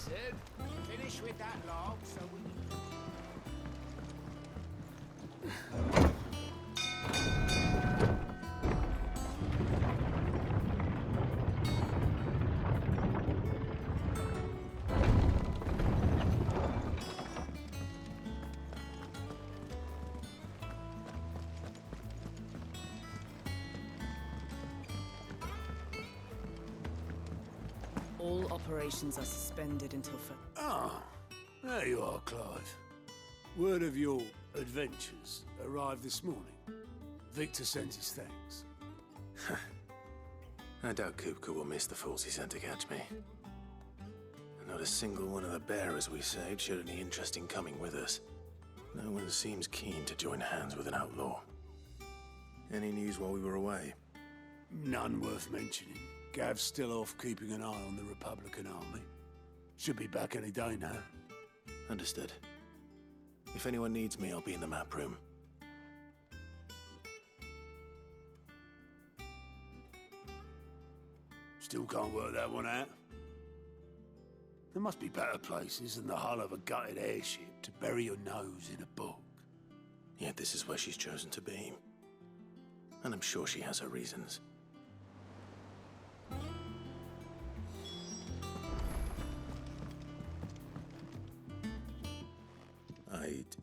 Listen, finish with that log so we... All operations are suspended until Ah, there you are, Clive. Word of your adventures arrived this morning. Victor sent his thanks. I doubt Kupka will miss the fools he sent to catch me. And not a single one of the bearers we saved showed any interest in coming with us. No one seems keen to join hands with an outlaw. Any news while we were away? None worth mentioning. Gav's still off keeping an eye on the Republican army. Should be back any day now. Understood. If anyone needs me, I'll be in the map room. Still can't work that one out. There must be better places than the hull of a gutted airship to bury your nose in a book. Yet this is where she's chosen to be. And I'm sure she has her reasons. I'd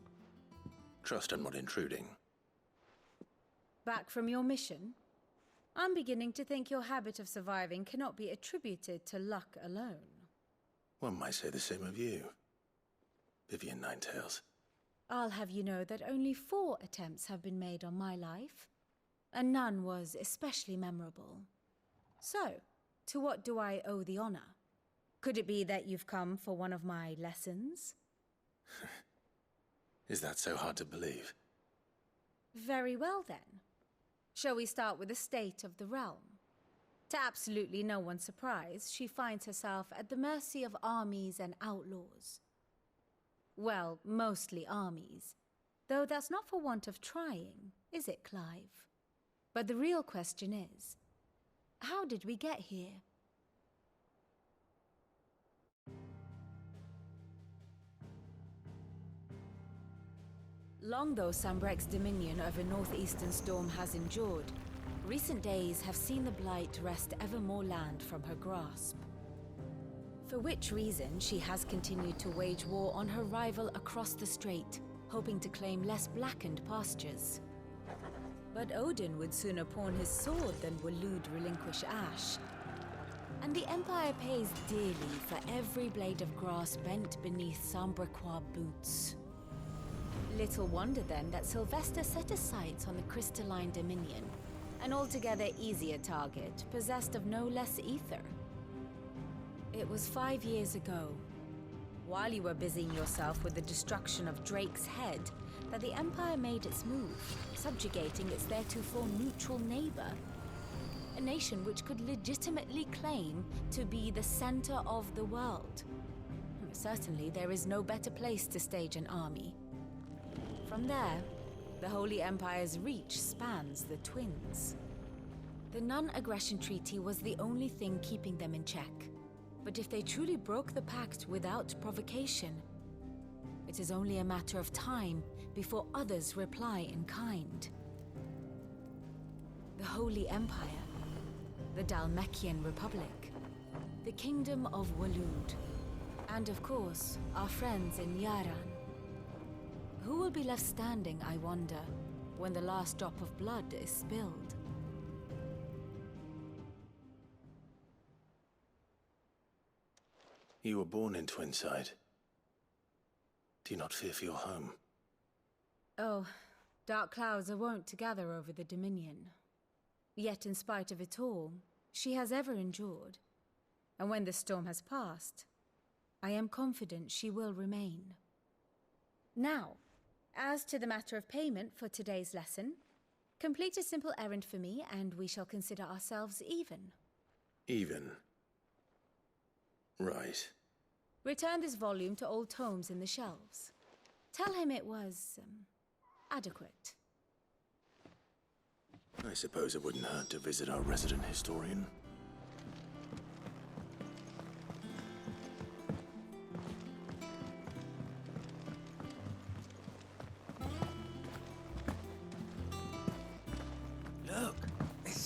trust I'm not intruding. Back from your mission? I'm beginning to think your habit of surviving cannot be attributed to luck alone. One might say the same of you, Vivian Ninetails. I'll have you know that only 4 attempts have been made on my life, and none was especially memorable. So, to what do I owe the honor? Could it be that you've come for one of my lessons? Is that so hard to believe? Very well, then. Shall we start with the state of the realm? To absolutely no one's surprise, she finds herself at the mercy of armies and outlaws. Well, mostly armies. Though that's not for want of trying, is it, Clive? But the real question is, how did we get here? Long though Sambrek's dominion over northeastern Storm has endured, recent days have seen the Blight wrest ever more land from her grasp. For which reason she has continued to wage war on her rival across the strait, hoping to claim less blackened pastures. But Odin would sooner pawn his sword than Waloed relinquish Ash. And the Empire pays dearly for every blade of grass bent beneath Sambrequois boots. Little wonder then that Sylvester set his sights on the crystalline dominion, an altogether easier target, possessed of no less ether. It was 5 years ago, while you were busying yourself with the destruction of Drake's head, that the Empire made its move, subjugating its theretofore neutral neighbor. A nation which could legitimately claim to be the center of the world. Certainly, there is no better place to stage an army. From there, the Holy Empire's reach spans the Twins. The non-aggression treaty was the only thing keeping them in check. But if they truly broke the pact without provocation, it is only a matter of time before others reply in kind. The Holy Empire, the Dhalmekian Republic, the Kingdom of Waloed, and of course, our friends in Yaran. Who will be left standing, I wonder, when the last drop of blood is spilled? You were born in Twinside. Do you not fear for your home? Oh, dark clouds are wont to gather over the Dominion. Yet in spite of it all, she has ever endured. And when the storm has passed, I am confident she will remain. Now, as to the matter of payment for today's lesson, complete a simple errand for me and we shall consider ourselves even. Even? Right. Return this volume to old tomes in the shelves. Tell him it was, adequate. I suppose it wouldn't hurt to visit our resident historian.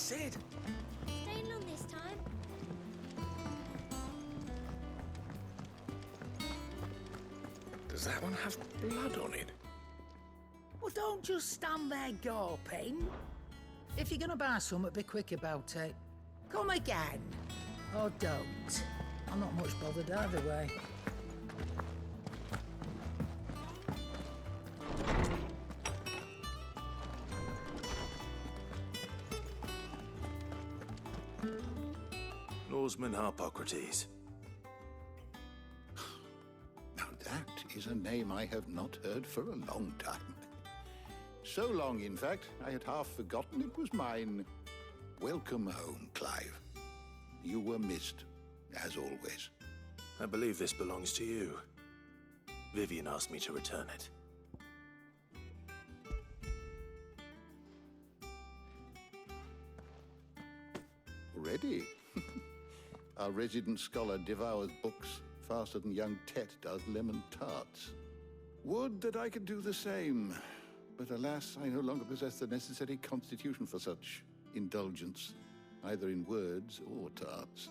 said. Staying long this time? Does that one have blood on it? Well, don't just stand there gawping. If you're gonna buy something, be quick about it. Come again. Or don't. I'm not much bothered either way. Norseman Harpocrates. Now that is a name I have not heard for a long time. So long, in fact, I had half forgotten it was mine. Welcome home, Clive. You were missed, as always. I believe this belongs to you. Vivian asked me to return it. Ready? Our resident scholar devours books faster than young Tet does lemon tarts. Would that I could do the same. But alas, I no longer possess the necessary constitution for such indulgence, either in words or tarts.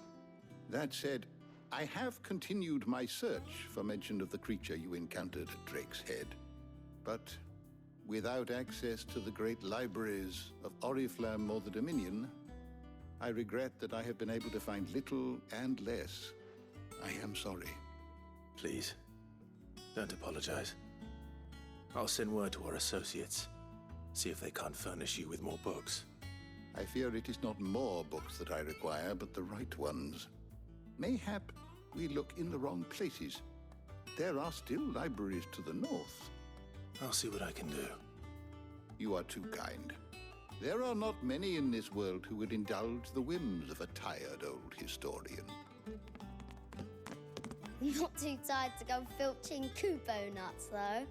That said, I have continued my search for mention of the creature you encountered at Drake's Head. But without access to the great libraries of Oriflamme or the Dominion, I regret that I have been able to find little and less. I am sorry. Please, don't apologize. I'll send word to our associates, see if they can't furnish you with more books. I fear it is not more books that I require, but the right ones. Mayhap we look in the wrong places. There are still libraries to the north. I'll see what I can do. You are too kind. There are not many in this world who would indulge the whims of a tired old historian. Not too tired to go filching Kupo nuts, though.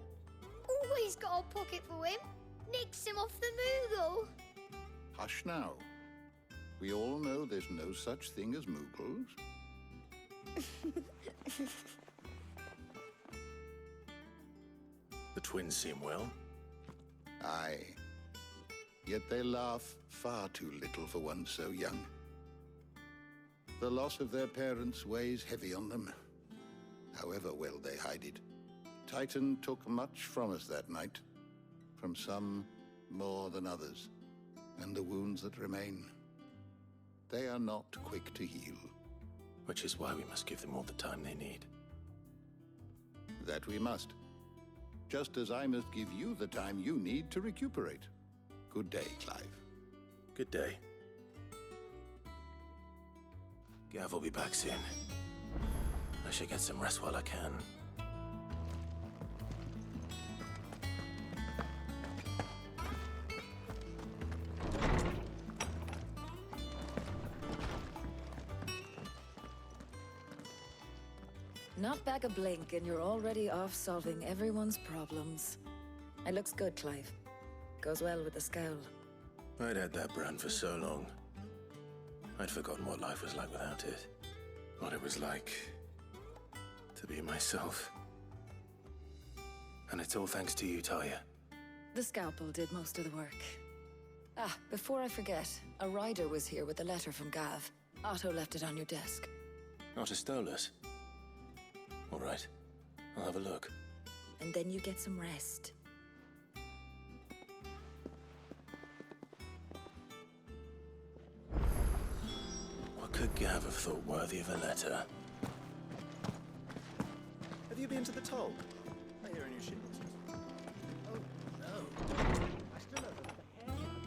Always got a pocket for him. Nicks him off the Moogle. Hush now. We all know there's no such thing as Moogles. The twins seem well. Aye. Yet they laugh far too little for one so young. The loss of their parents weighs heavy on them, however well they hide it. Titan took much from us that night, from some more than others, and the wounds that remain, they are not quick to heal. Which is why we must give them all the time they need. That we must. Just as I must give you the time you need to recuperate. Good day, Clive. Good day. Gav will be back soon. I should get some rest while I can. Not back a blink and you're already off solving everyone's problems. It looks good, Clive. Goes well with the scowl. I'd had that brand for so long. I'd forgotten what life was like without it. What it was like to be myself. And it's all thanks to you, Talia. The scalpel did most of the work. Ah, before I forget, a rider was here with a letter from Gav. Otto left it on your desk. Otto stole us. All right, I'll have a look. And then you get some rest. What could Gav have thought worthy of a letter? Have you been to the toll? I hear a new ship. Oh, no. I still have another hair.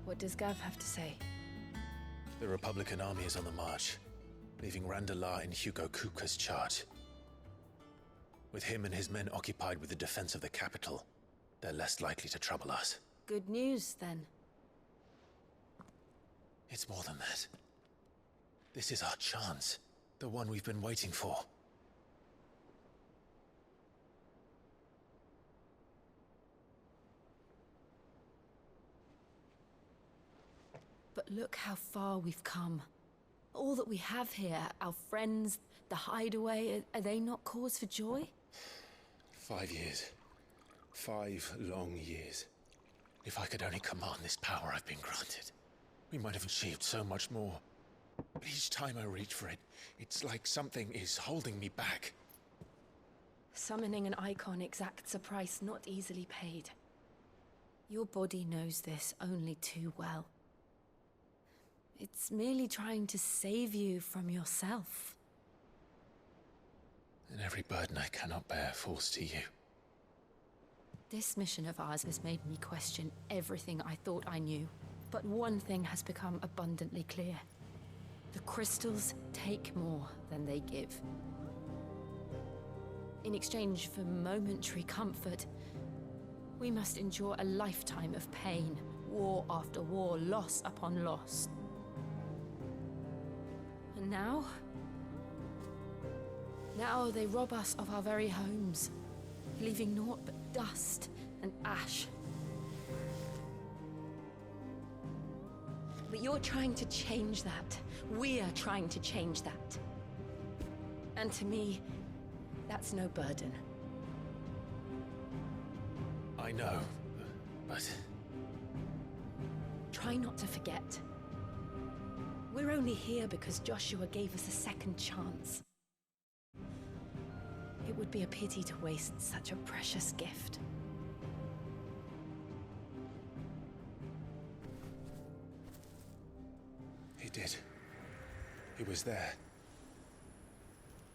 What does Gav have to say? The Republican army is on the march, leaving Randalar in Hugo Kupka's charge. With him and his men occupied with the defense of the capital, they're less likely to trouble us. Good news, then. It's more than that. This is our chance, the one we've been waiting for. Look how far we've come. All that we have here, our friends, the hideaway, are they not cause for joy? 5 years. 5 long years. If I could only command this power I've been granted, we might have achieved so much more. But each time I reach for it, it's like something is holding me back. Summoning an icon exacts a price not easily paid. Your body knows this only too well. It's merely trying to save you from yourself. And every burden I cannot bear falls to you. This mission of ours has made me question everything I thought I knew. But one thing has become abundantly clear. The crystals take more than they give. In exchange for momentary comfort, we must endure a lifetime of pain, war after war, loss upon loss. And now they rob us of our very homes, leaving naught but dust and ash. But you're trying to change that. We're trying to change that. And to me, that's no burden. I know, but... Try not to forget. We're only here because Joshua gave us a second chance. It would be a pity to waste such a precious gift. He did. He was there.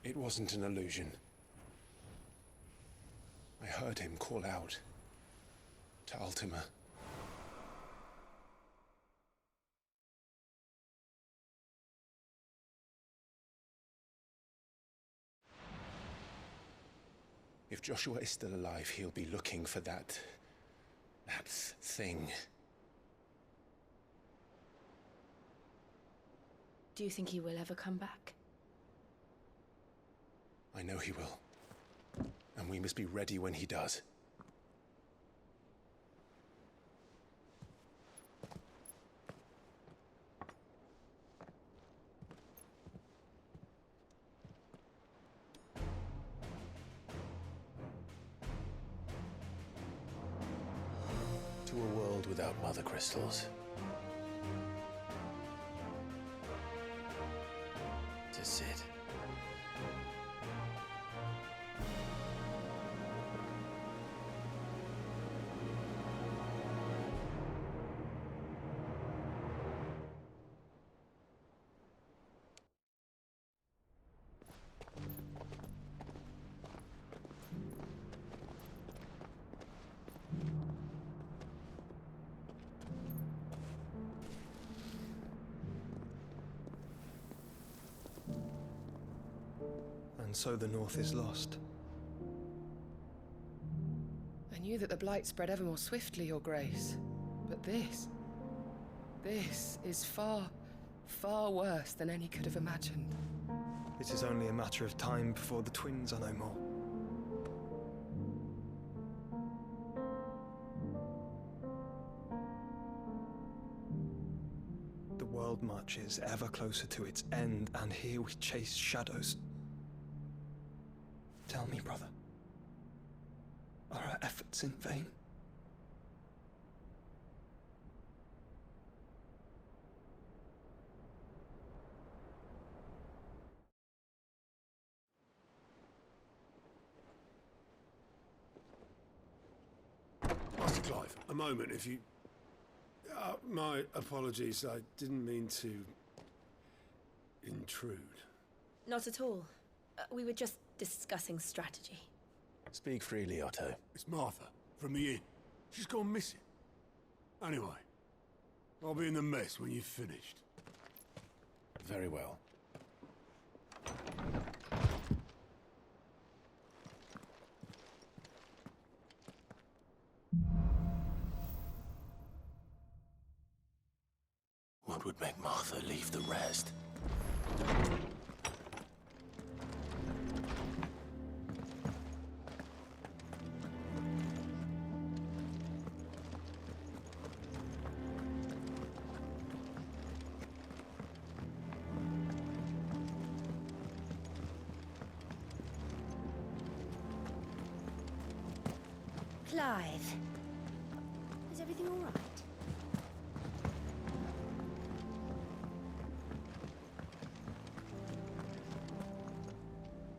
It wasn't an illusion. I heard him call out to Ultima. If Joshua is still alive, he'll be looking for that thing. Do you think he will ever come back? I know he will. And we must be ready when he does. To a world without mother crystals. To Sid. And so the North is lost. I knew that the Blight spread ever more swiftly, Your Grace. But this is far, far worse than any could have imagined. It is only a matter of time before the twins are no more. The world marches ever closer to its end, and here we chase shadows. Tell me, brother, are our efforts in vain? Master Clive, a moment, if you... my apologies, I didn't mean to... intrude. Not at all. We were just discussing strategy. Speak freely, Otto. It's Martha, from the inn. She's gone missing. Anyway, I'll be in the mess when you've finished. Very well. What would make Martha leave the rest? Clive. Is everything all right?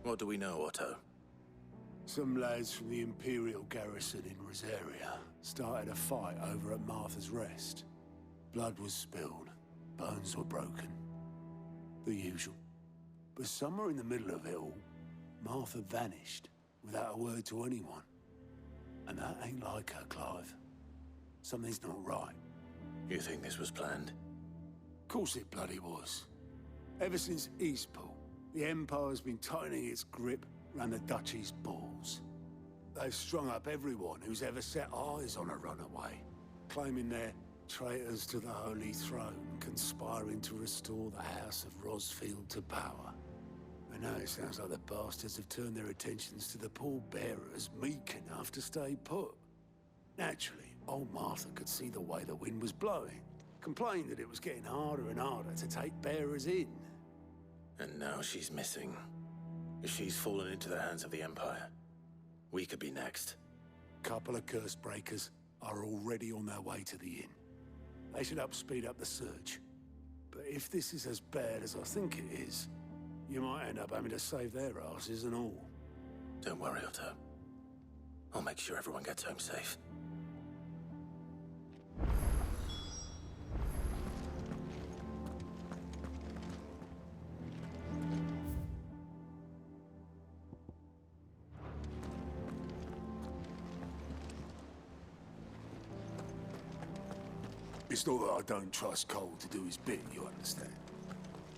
What do we know, Otto? Some lads from the Imperial garrison in Rosaria started a fight over at Martha's Rest. Blood was spilled, bones were broken. The usual. But somewhere in the middle of it all, Martha vanished without a word to anyone. And that ain't like her, Clive. Something's not right. You think this was planned? Of course it bloody was. Ever since Eastpool, the Empire's been tightening its grip around the Duchy's balls. They've strung up everyone who's ever set eyes on a runaway, claiming they're traitors to the Holy Throne, conspiring to restore the House of Rosfield to power. And now it sounds like the bastards have turned their attentions to the pallbearers meek enough to stay put. Naturally, old Martha could see the way the wind was blowing, complained that it was getting harder and harder to take bearers in. And now she's missing. If she's fallen into the hands of the Empire, we could be next. Couple of curse breakers are already on their way to the inn. They should speed up the search. But if this is as bad as I think it is, you might end up having to save their asses and all. Don't worry, Otto. I'll make sure everyone gets home safe. It's not that I don't trust Cole to do his bit, you understand?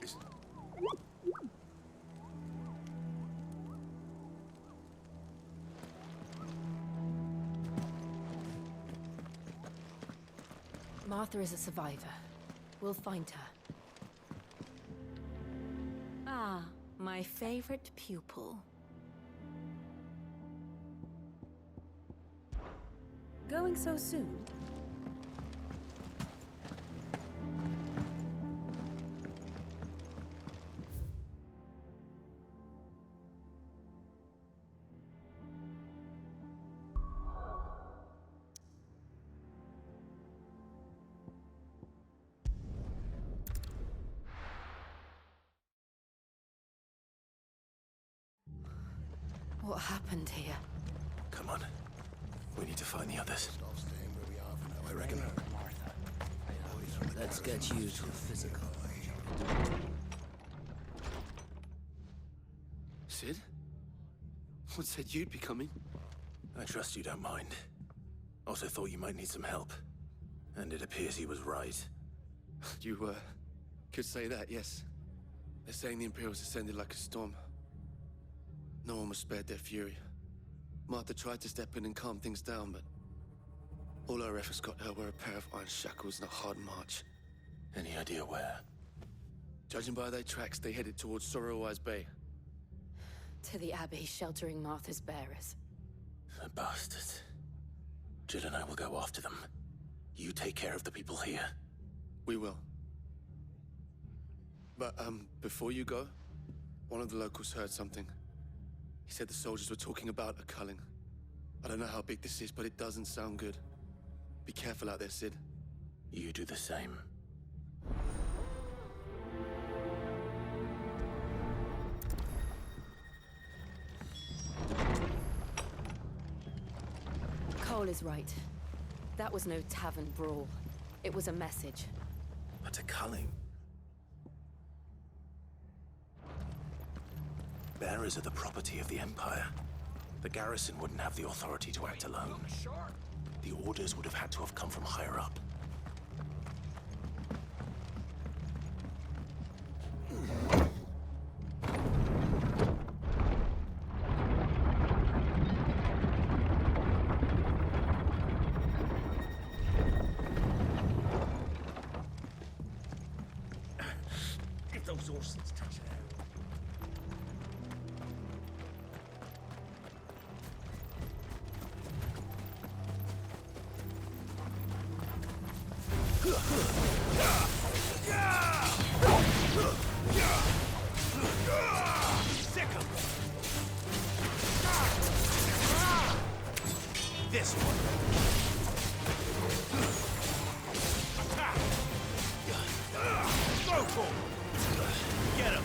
It's... Martha is a survivor. We'll find her. Ah, my favorite pupil. Going so soon? What happened here? Come on. We need to find the others. I reckon. Let's get you to physical. Sid? What said you'd be coming? I trust you don't mind. Also thought you might need some help. And it appears he was right. You, could say that, yes. They're saying the Imperials ascended like a storm. No one was spared their fury. Martha tried to step in and calm things down, but all our efforts got her were a pair of iron shackles and a hard march. Any idea where? Judging by their tracks, they headed towards Sorrowwise Bay. To the Abbey sheltering Martha's bearers. The bastards. Jill and I will go after them. You take care of the people here. We will. But, before you go, one of the locals heard something. He said the soldiers were talking about a culling. I don't know how big this is, but it doesn't sound good. Be careful out there, Sid. You do the same. Cole is right. That was no tavern brawl. It was a message. But a culling? Bearers are the property of the Empire. The garrison wouldn't have the authority to act alone. The orders would have had to have come from higher up. If those horses touch it. This one. for? Get him!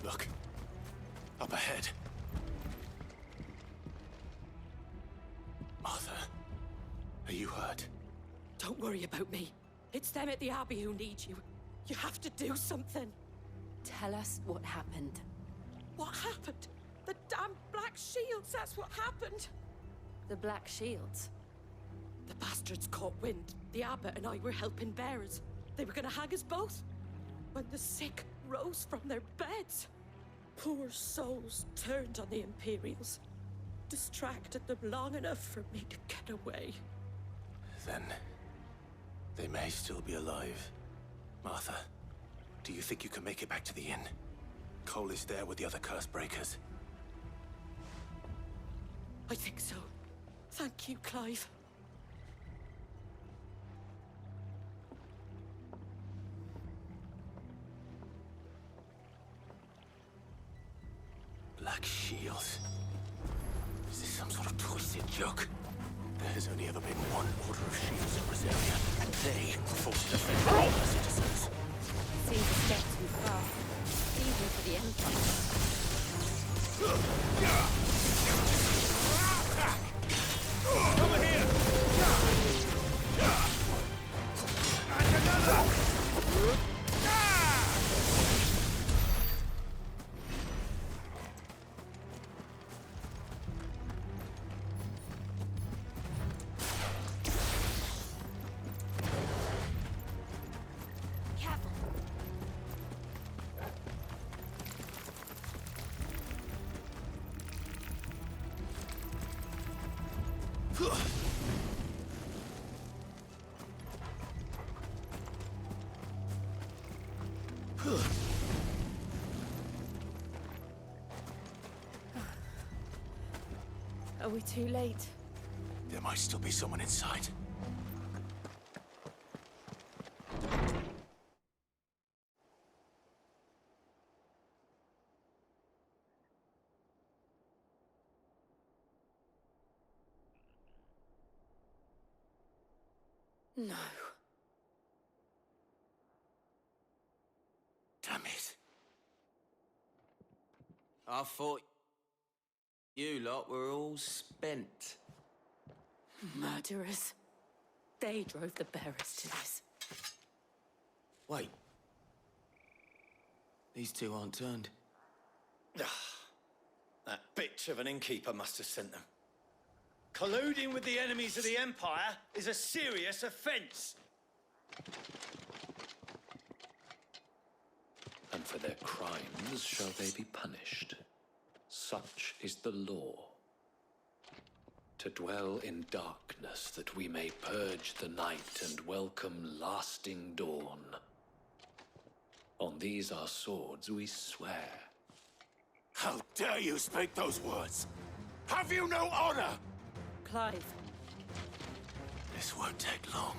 Look. Up ahead. Martha, are you hurt? Don't worry about me. It's them at the Abbey who need you. You have to do something. Tell us what happened. What happened? The damn Black Shields, that's what happened. The Black Shields? The bastards caught wind. The Abbot and I were helping bearers. They were gonna hang us both. When the sick rose from their beds, poor souls turned on the Imperials. Distracted them long enough for me to get away. Then they may still be alive. Martha, do you think you can make it back to the inn? Cole is there with the other curse breakers. I think so. Thank you, Clive. Black Shields? Is this some sort of twisted joke? There has only ever been one Order of Shields in Rosaria, and they fought to defend all their citizens. Seems a step too far, even for the Empire. Over here! And another! Are we too late? There might still be someone inside. No. Damn it. I thought you lot were all spent. Murderers. They drove the bearers to this. Wait. These two aren't turned. That bitch of an innkeeper must have sent them. Colluding with the enemies of the Empire is a serious offense. And for their crimes shall they be punished. Such is the law. To dwell in darkness that we may purge the night and welcome lasting dawn. On these our swords we swear. How dare you speak those words? Have you no honor? Clive. This won't take long.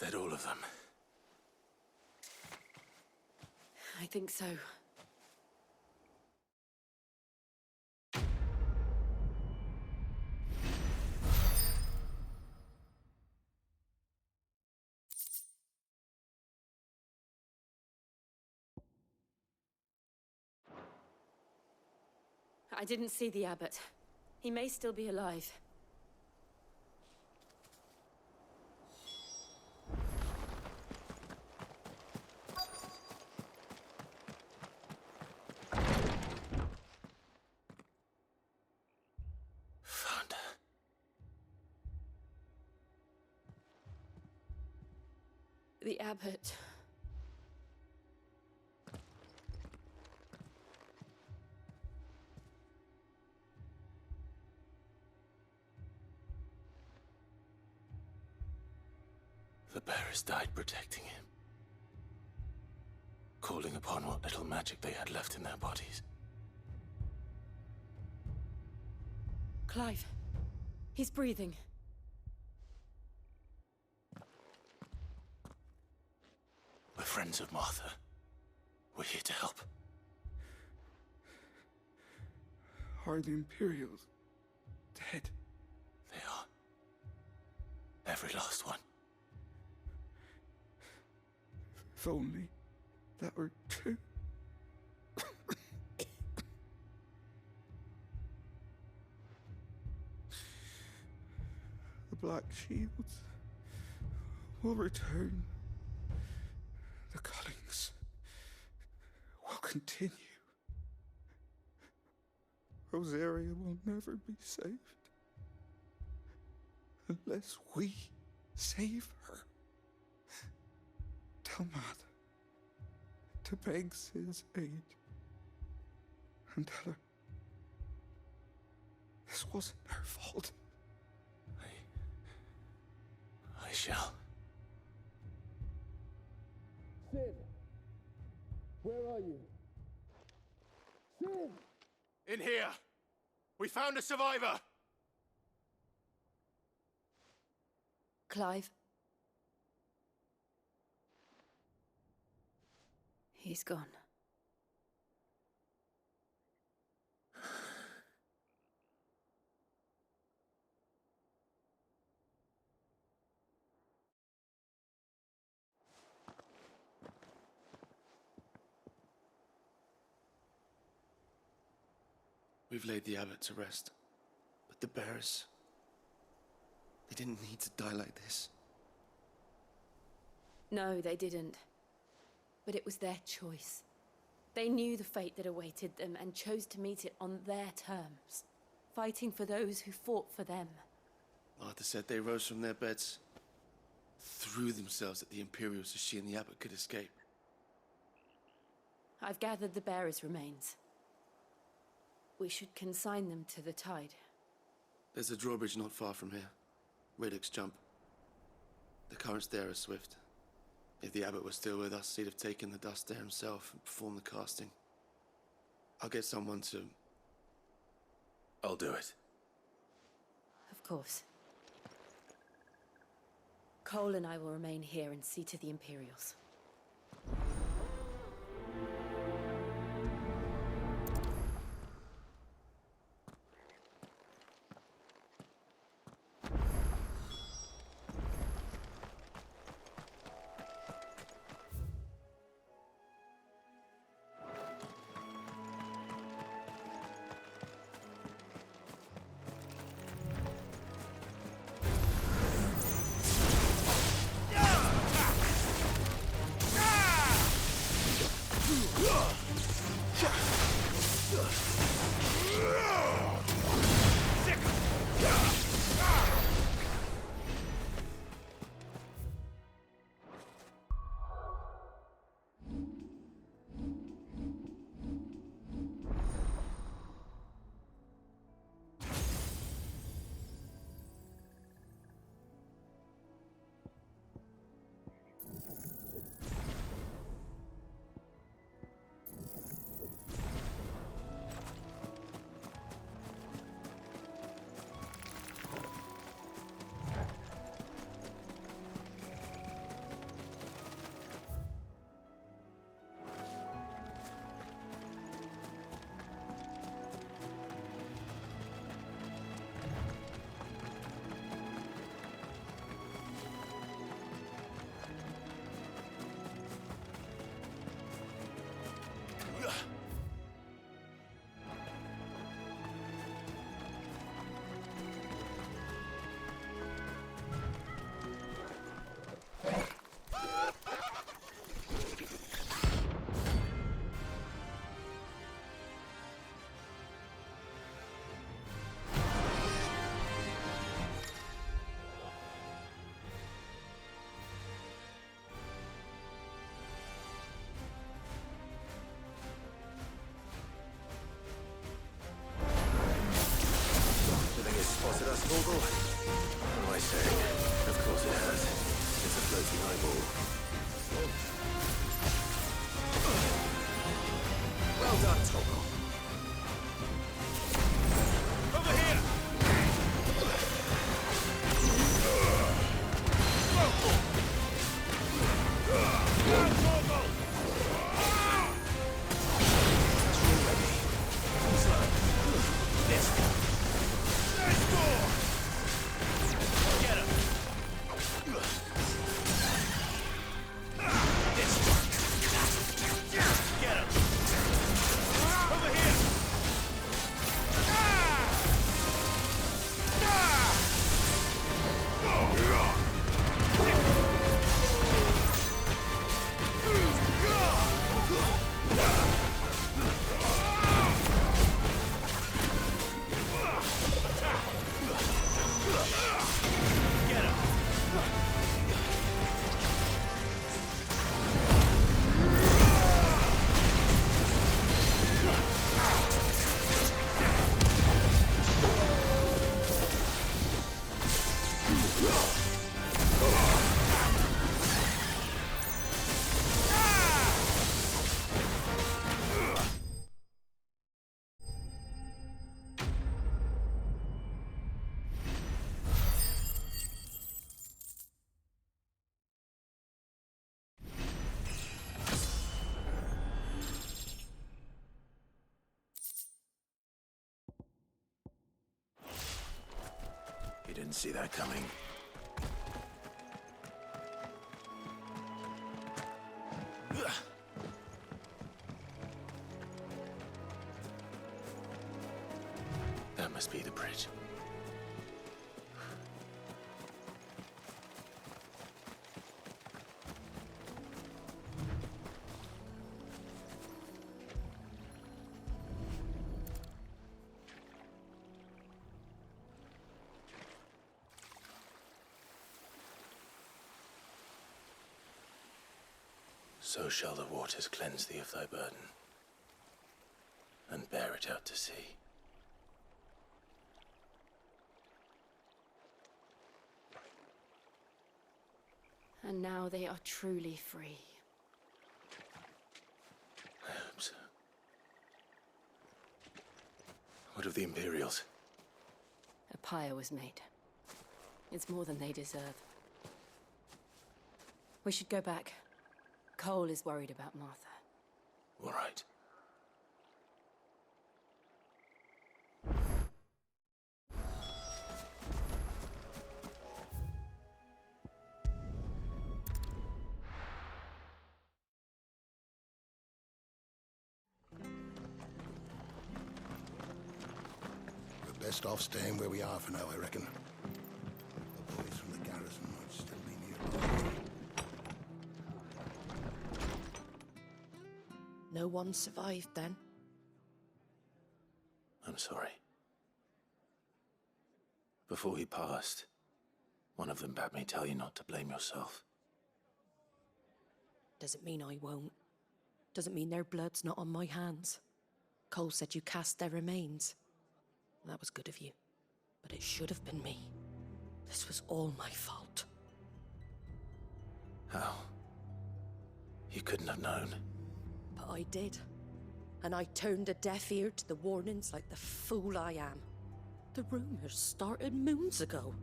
that all of them? I think so. I didn't see the abbot. He may still be alive. Found her. The abbot. The bearers died protecting him. Calling upon what little magic they had left in their bodies. Clive. He's breathing. We're friends of Martha. We're here to help. Are the Imperials dead? They are. Every last one. If only that were true. The Black Shields will return. The cullings will continue. Rosaria will never be saved unless we save her. Tell Matt to beg Sid's aid. And tell her this wasn't her fault. I shall. Sid! Where are you? Sid! In here! We found a survivor! Clive. He's gone. We've laid the abbot to rest. But the bearers... they didn't need to die like this. No, they didn't. But it was their choice. They knew the fate that awaited them and chose to meet it on their terms, fighting for those who fought for them. Martha said they rose from their beds, threw themselves at the Imperials so she and the abbot could escape. I've gathered the bearers' remains. We should consign them to the tide. There's a drawbridge not far from here. Radix Jump. The currents there are swift. If the abbot was still with us, he'd have taken the dust there himself and performed the casting. I'll get someone to... I'll do it. Of course. Cole and I will remain here and see to the Imperials. portal? What am I saying? Of course it has. It's a floating eyeball. Well done, Toggle. Over here! You didn't see that coming. That must be the bridge. So shall the waters cleanse thee of thy burden, and bear it out to sea. And now they are truly free. I hope so. What of the Imperials? A pyre was made. It's more than they deserve. We should go back. Cole is worried about Martha. All right. We're best off staying where we are for now, I reckon. The boys from the garrison might still be nearby. No one survived then? I'm sorry. Before he passed, one of them bade me tell you not to blame yourself. Doesn't mean I won't. Doesn't mean their blood's not on my hands. Cole said you cast their remains. That was good of you. But it should have been me. This was all my fault. How? You couldn't have known. But I did. And I turned a deaf ear to the warnings like the fool I am. The rumors started moons ago.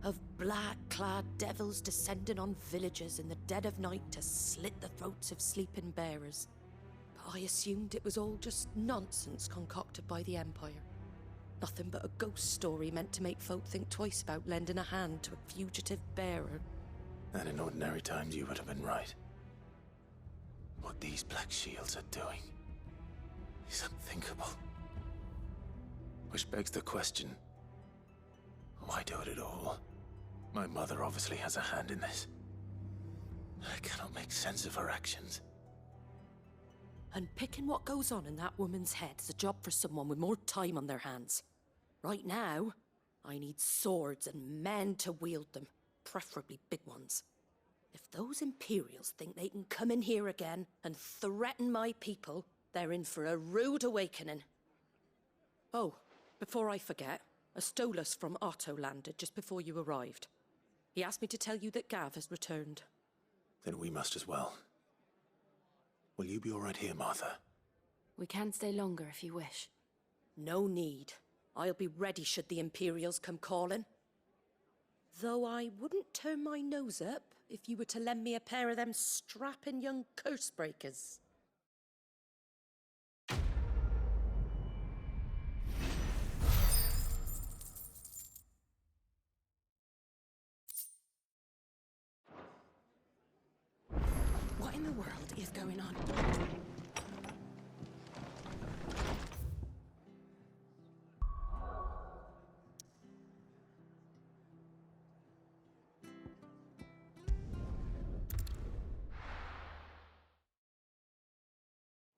Of black-clad devils descending on villages in the dead of night to slit the throats of sleeping bearers. But I assumed it was all just nonsense concocted by the Empire. Nothing but a ghost story meant to make folk think twice about lending a hand to a fugitive bearer. And in ordinary times you would have been right. What these Black Shields are doing is unthinkable. Which begs the question, why do it at all? My mother obviously has a hand in this. I cannot make sense of her actions. And picking what goes on in that woman's head is a job for someone with more time on their hands. Right now, I need swords and men to wield them, preferably big ones. If those Imperials think they can come in here again and threaten my people, they're in for a rude awakening. Oh, before I forget, A Stolas from Otto landed just before you arrived. He asked me to tell you that Gav has returned. Then we must as well. Will you be all right here, Martha? We can stay longer if you wish. No need. I'll be ready should the Imperials come calling. Though I wouldn't turn my nose up if you were to lend me a pair of them strapping young curse breakers. What in the world is going on?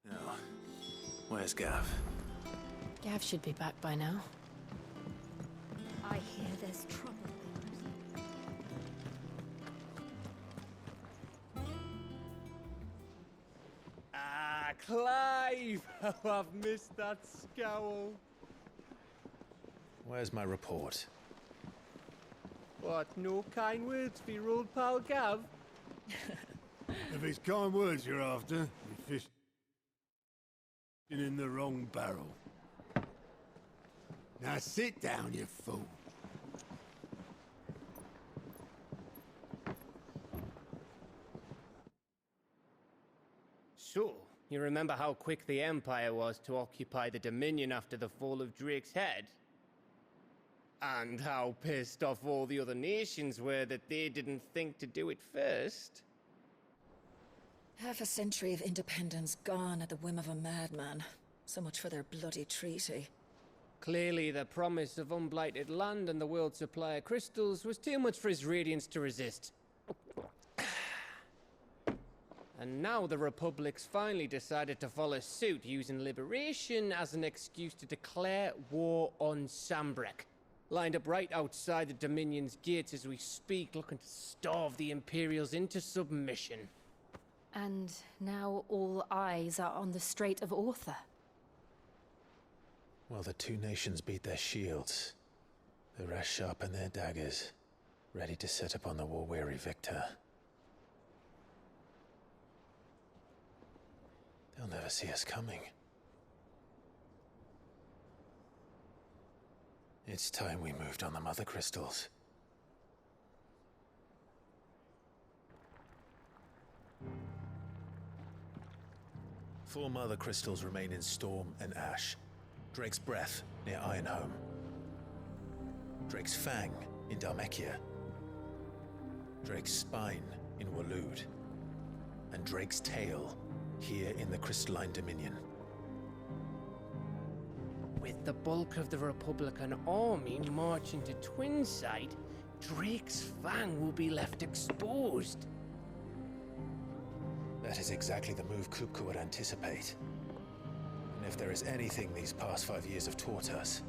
No. Where's Gav? Gav should be back by now. I hear there's trouble. Ah, Clive! Oh, I've missed that scowl. Where's my report? What, no kind words for your old pal Gav? If it's kind words you're after, you're fishing in the wrong barrel. Now sit down, you fool. So, you remember how quick the Empire was to occupy the Dominion after the fall of Drake's head? And how pissed off all the other nations were that they didn't think to do it first? Half a century of independence gone at the whim of a madman. So much for their bloody treaty. Clearly, the promise of unblighted land and the world's supply of crystals was too much for his radiance to resist. And now the Republic's finally decided to follow suit, using liberation as an excuse to declare war on Sambrek. Lined up right outside the Dominion's gates as we speak, looking to starve the Imperials into submission. And now all eyes are on the Strait of Author. Well, the two nations beat their shields. The rest sharpen their daggers, ready to set upon the war-weary victor. They'll never see us coming. It's time we moved on the Mother Crystals. Four Mother Crystals remain in Storm and Ash. Drake's Breath, near Ironhome. Drake's Fang, in Dhalmekia. Drake's Spine, in Waloed. And Drake's Tail, here in the Crystalline Dominion. With the bulk of the Republican army marching to Twinside, Drake's Fang will be left exposed. That is exactly the move Kupka would anticipate. And if there is anything these past 5 years have taught us,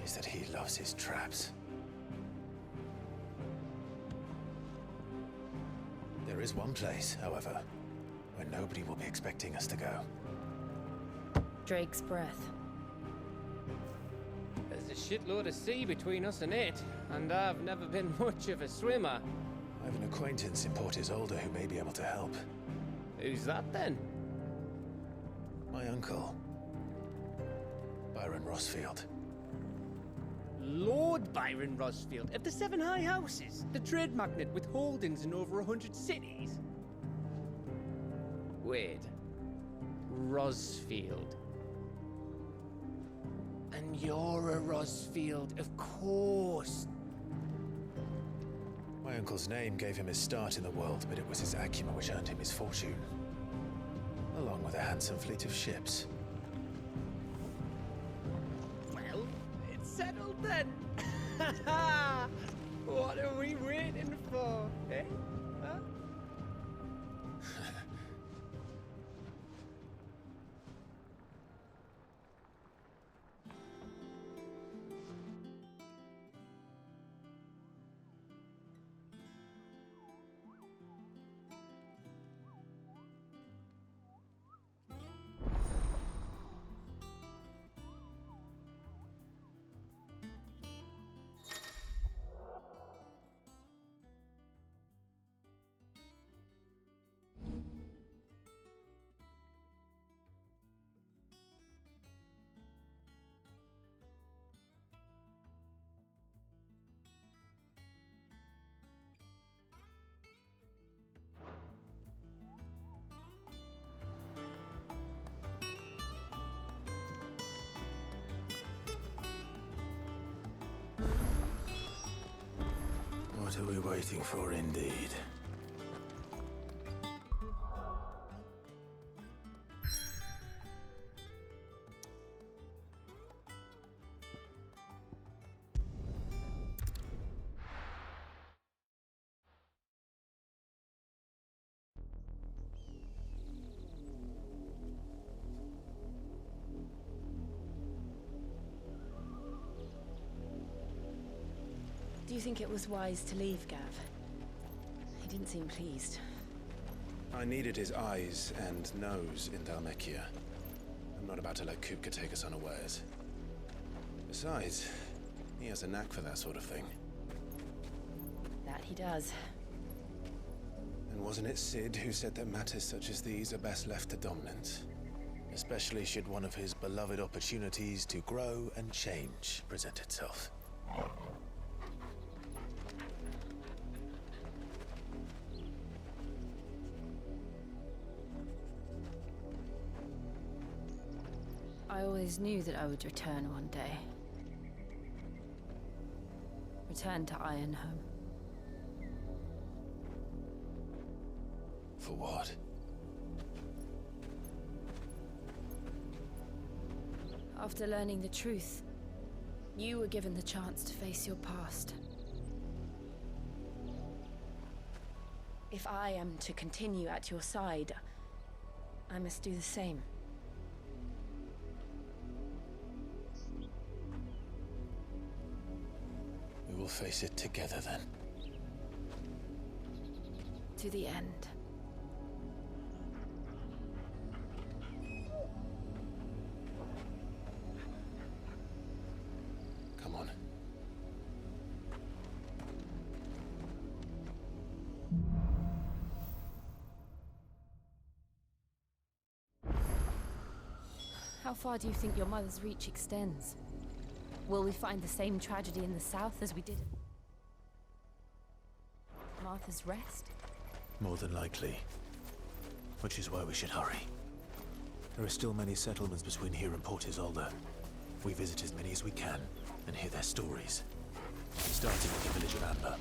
is that he loves his traps. There is one place, however, where nobody will be expecting us to go. Drake's Breath. There's a shitload of sea between us and it, and I've never been much of a swimmer. I have an acquaintance in Port Isolde who may be able to help. Who's that then? My uncle, Byron Rosfield. Lord Byron Rosfield of the Seven High Houses, the trade magnate with holdings in over 100 cities. Wait, Rosfield. And you're a Rosfield, of course. My uncle's name gave him his start in the world, but it was his acumen which earned him his fortune. Along with a handsome fleet of ships. Well, it's settled then. What are we waiting for, eh? Huh? What are we waiting for, indeed? Do you think it was wise to leave, Gav? He didn't seem pleased. I needed his eyes and nose in Dhalmekia. I'm not about to let Kupka take us unawares. Besides, he has a knack for that sort of thing. That he does. And wasn't it Sid who said that matters such as these are best left to dominance? Especially should one of his beloved opportunities to grow and change present itself. I always knew that I would return one day. Return to Ironhome. For what? After learning the truth, you were given the chance to face your past. If I am to continue at your side, I must do the same. We will face it together then. To the end. Come on. How far do you think your mother's reach extends? Will we find the same tragedy in the south as we did at Martha's Rest? More than likely. Which is why we should hurry. There are still many settlements between here and Port Isolde. We visit as many as we can and hear their stories. Starting with the village of Amber.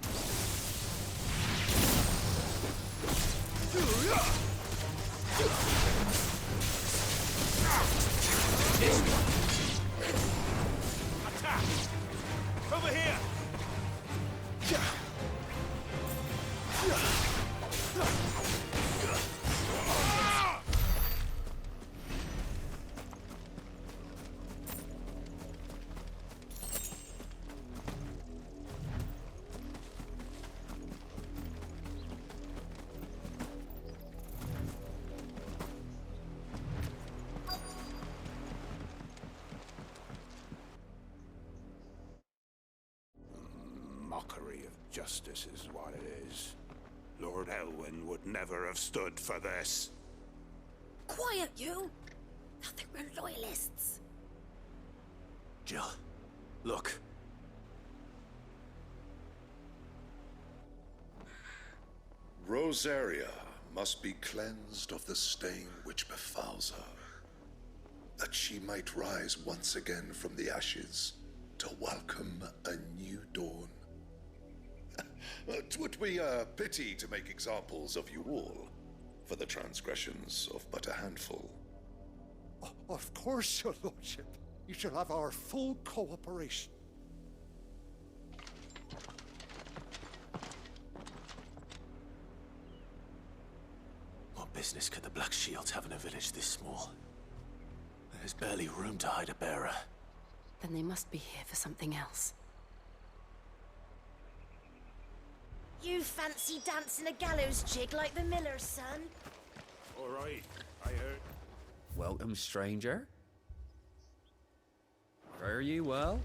Attack! Over here! Mockery of justice is what it is. Lord Elwyn would never have stood for this. Quiet, you! I think we're loyalists. Jill, look. Rosaria must be cleansed of the stain which befouls her, that she might rise once again from the ashes to welcome a new dawn. 'Twould be a pity to make examples of you all, for the transgressions of but a handful. Of course, your lordship. You shall have our full cooperation. What business could the Black Shields have in a village this small? There's barely room to hide a bearer. Then they must be here for something else. You fancy dancing a gallows jig like the miller's son? All right, I heard. Welcome, stranger. Fare ye well?